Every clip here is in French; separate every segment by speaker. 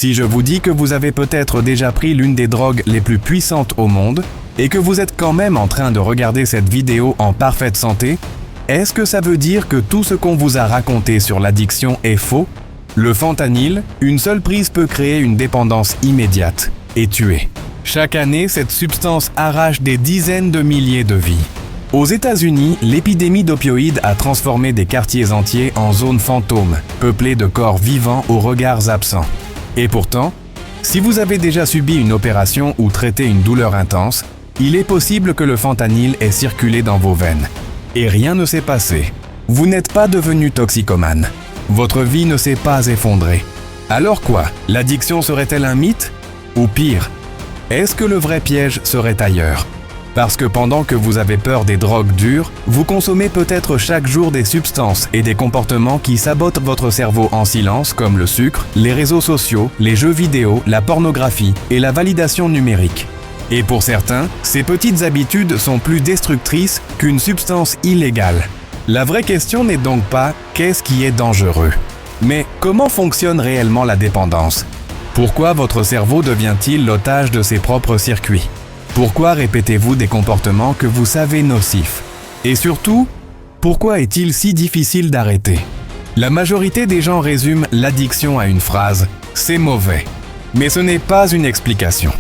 Speaker 1: Si je vous dis que vous avez peut-être déjà pris l'une des drogues les plus puissantes au monde et que vous êtes quand même en train de regarder cette vidéo en parfaite santé, est-ce que ça veut dire que tout ce qu'on vous a raconté sur l'addiction est faux? Le fentanyl, une seule prise peut créer une dépendance immédiate et tuer. Chaque année, cette substance arrache des dizaines de milliers de vies. Aux États-Unis, l'épidémie d'opioïdes a transformé des quartiers entiers en zones fantômes, peuplées de corps vivants aux regards absents. Et pourtant, si vous avez déjà subi une opération ou traité une douleur intense, il est possible que le fentanyl ait circulé dans vos veines. Et rien ne s'est passé. Vous n'êtes pas devenu toxicomane. Votre vie ne s'est pas effondrée. Alors quoi? L'addiction serait-elle un mythe? Ou pire, est-ce que le vrai piège serait ailleurs? Parce que pendant que vous avez peur des drogues dures, vous consommez peut-être chaque jour des substances et des comportements qui sabotent votre cerveau en silence, comme le sucre, les réseaux sociaux, les jeux vidéo, la pornographie et la validation numérique. Et pour certains, ces petites habitudes sont plus destructrices qu'une substance illégale. La vraie question n'est donc pas « qu'est-ce qui est dangereux ?», mais comment fonctionne réellement la dépendance? Pourquoi votre cerveau devient-il l'otage de ses propres circuits? Pourquoi répétez-vous des comportements que vous savez nocifs? Et surtout, pourquoi est-il si difficile d'arrêter? La majorité des gens résument l'addiction à une phrase « c'est mauvais ». Mais ce n'est pas une explication.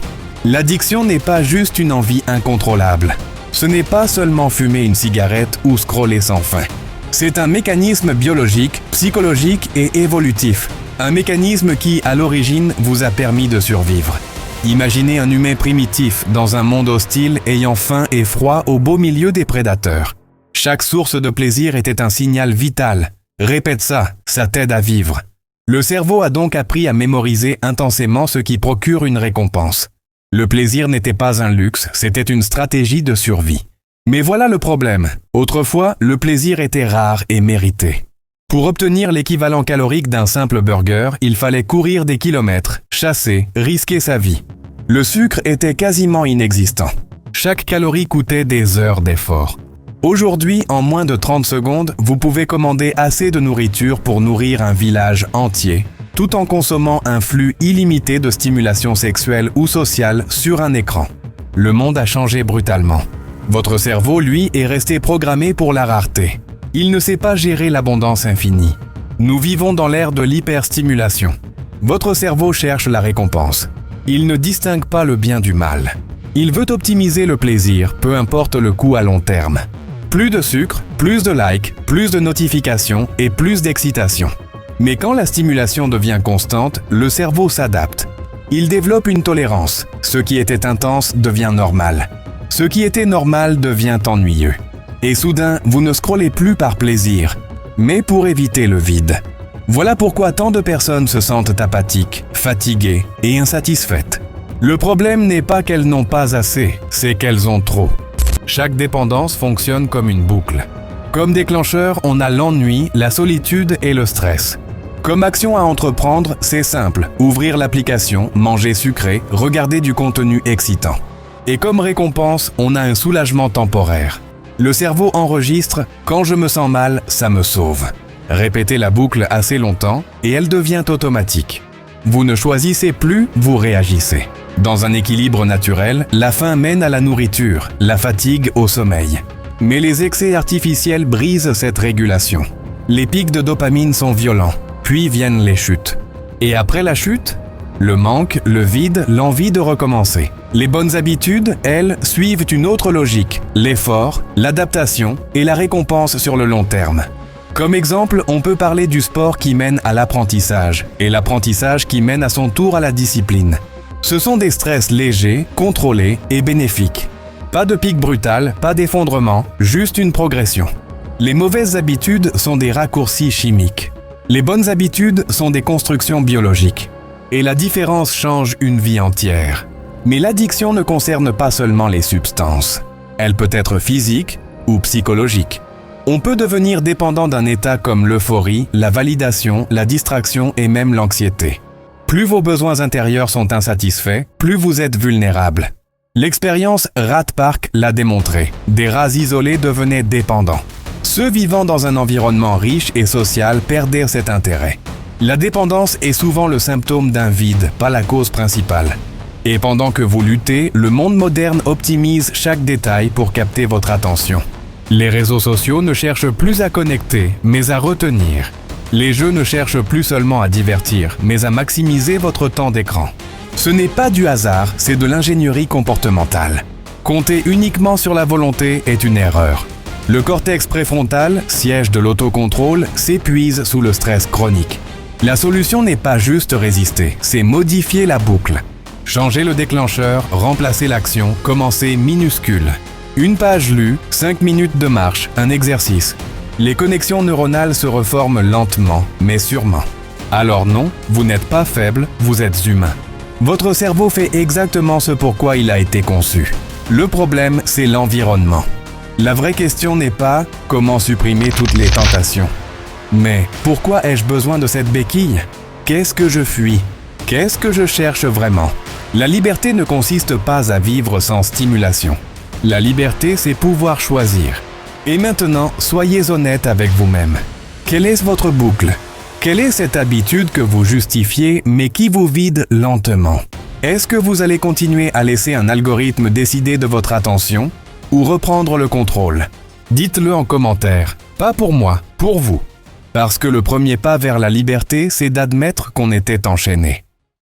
Speaker 1: L'addiction n'est pas juste une envie incontrôlable. Ce n'est pas seulement fumer une cigarette ou scroller sans fin. C'est un mécanisme biologique, psychologique et évolutif. Un mécanisme qui, à l'origine, vous a permis de survivre. Imaginez un humain primitif dans un monde hostile ayant faim et froid au beau milieu des prédateurs. Chaque source de plaisir était un signal vital. Répète ça, ça t'aide à vivre. Le cerveau a donc appris à mémoriser intensément ce qui procure une récompense. Le plaisir n'était pas un luxe, c'était une stratégie de survie. Mais voilà le problème. Autrefois, le plaisir était rare et mérité. Pour obtenir l'équivalent calorique d'un simple burger, il fallait courir des kilomètres, chasser, risquer sa vie. Le sucre était quasiment inexistant. Chaque calorie coûtait des heures d'effort. Aujourd'hui, en moins de 30 secondes, vous pouvez commander assez de nourriture pour nourrir un village entier, tout en consommant un flux illimité de stimulation sexuelle ou sociale sur un écran. Le monde a changé brutalement. Votre cerveau, lui, est resté programmé pour la rareté. Il ne sait pas gérer l'abondance infinie. Nous vivons dans l'ère de l'hyperstimulation. Votre cerveau cherche la récompense. Il ne distingue pas le bien du mal. Il veut optimiser le plaisir, peu importe le coût à long terme. Plus de sucre, plus de likes, plus de notifications et plus d'excitation. Mais quand la stimulation devient constante, le cerveau s'adapte. Il développe une tolérance. Ce qui était intense devient normal. Ce qui était normal devient ennuyeux. Et soudain, vous ne scrollez plus par plaisir, mais pour éviter le vide. Voilà pourquoi tant de personnes se sentent apathiques, fatiguées et insatisfaites. Le problème n'est pas qu'elles n'ont pas assez, c'est qu'elles ont trop. Chaque dépendance fonctionne comme une boucle. Comme déclencheur, on a l'ennui, la solitude et le stress. Comme action à entreprendre, c'est simple. Ouvrir l'application, manger sucré, regarder du contenu excitant. Et comme récompense, on a un soulagement temporaire. Le cerveau enregistre « Quand je me sens mal, ça me sauve ». Répétez la boucle assez longtemps et elle devient automatique. Vous ne choisissez plus, vous réagissez. Dans un équilibre naturel, la faim mène à la nourriture, la fatigue au sommeil. Mais les excès artificiels brisent cette régulation. Les pics de dopamine sont violents, puis viennent les chutes. Et après la chute, le manque, le vide, l'envie de recommencer. Les bonnes habitudes, elles, suivent une autre logique, l'effort, l'adaptation et la récompense sur le long terme. Comme exemple, on peut parler du sport qui mène à l'apprentissage et l'apprentissage qui mène à son tour à la discipline. Ce sont des stress légers, contrôlés et bénéfiques. Pas de pic brutal, pas d'effondrement, juste une progression. Les mauvaises habitudes sont des raccourcis chimiques. Les bonnes habitudes sont des constructions biologiques. Et la différence change une vie entière. Mais l'addiction ne concerne pas seulement les substances. Elle peut être physique ou psychologique. On peut devenir dépendant d'un état comme l'euphorie, la validation, la distraction et même l'anxiété. Plus vos besoins intérieurs sont insatisfaits, plus vous êtes vulnérable. L'expérience Rat Park l'a démontré. Des rats isolés devenaient dépendants. Ceux vivant dans un environnement riche et social perdaient cet intérêt. La dépendance est souvent le symptôme d'un vide, pas la cause principale. Et pendant que vous luttez, le monde moderne optimise chaque détail pour capter votre attention. Les réseaux sociaux ne cherchent plus à connecter, mais à retenir. Les jeux ne cherchent plus seulement à divertir, mais à maximiser votre temps d'écran. Ce n'est pas du hasard, c'est de l'ingénierie comportementale. Compter uniquement sur la volonté est une erreur. Le cortex préfrontal, siège de l'autocontrôle, s'épuise sous le stress chronique. La solution n'est pas juste résister, c'est modifier la boucle. Changer le déclencheur, remplacer l'action, commencer minuscule. Une page lue, 5 minutes de marche, un exercice. Les connexions neuronales se reforment lentement, mais sûrement. Alors non, vous n'êtes pas faible, vous êtes humain. Votre cerveau fait exactement ce pourquoi il a été conçu. Le problème, c'est l'environnement. La vraie question n'est pas « comment supprimer toutes les tentations ?» mais « pourquoi ai-je besoin de cette béquille ? Qu'est-ce que je fuis ? Qu'est-ce que je cherche vraiment ?» La liberté ne consiste pas à vivre sans stimulation. La liberté, c'est pouvoir choisir. Et maintenant, soyez honnête avec vous-même. Quelle est votre boucle ? Quelle est cette habitude que vous justifiez mais qui vous vide lentement ? Est-ce que vous allez continuer à laisser un algorithme décider de votre attention ou reprendre le contrôle ? Dites-le en commentaire. Pas pour moi, pour vous. Parce que le premier pas vers la liberté, c'est d'admettre qu'on était enchaîné.